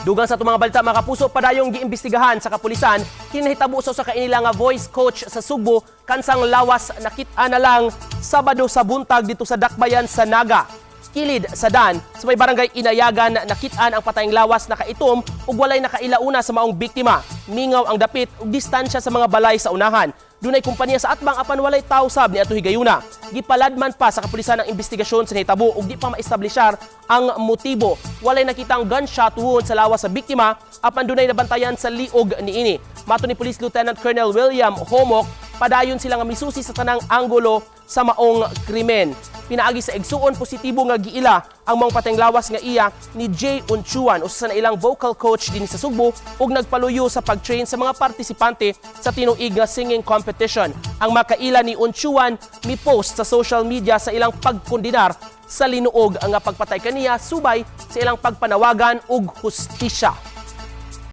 Dugang sa itong mga balita, mga kapuso, padayong giimbestigahan sa kapulisan kinahitabo sa kainila nga voice coach sa Sugbo kansang lawas nakit-a na lang Sabado sa buntag dito sa Dakbayan sa Naga. Kilid sa Dan, sa may barangay Inayagan, nakit-an ang patayng lawas na kaitom ug walay nakailauna sa maong biktima. Mingaw ang dapit ug distansya sa mga balay sa unahan. Dunay kumpanya sa atbang apan walay tawsab ni ato higayuna. Gipaladman pa sa kapulisan ang investigasyon sa nahitabo ug di pa maestablisyar ang motibo. Walay nakitang gunshot wound sa lawas sa biktima apan dunay nabantayan sa liog niini. Mato ni Police Lieutenant Colonel William Homok, padayon sila nga misusi sa tanang anggulo sa maong krimen. Pinaagi sa igsuon positibo nga giila ang mga patayng lawas nga iya ni Jay Unchuan, usa na ilang vocal coach din sa Sugbo ug nagpaluyo sa pag-train sa mga partisipante sa tinuig nga singing competition. Ang makaila ni Unchuan mi-post sa social media sa ilang pagkondinar sa linuog ang pagpatay kaniya subay sa ilang pagpanawagan ug hustisya.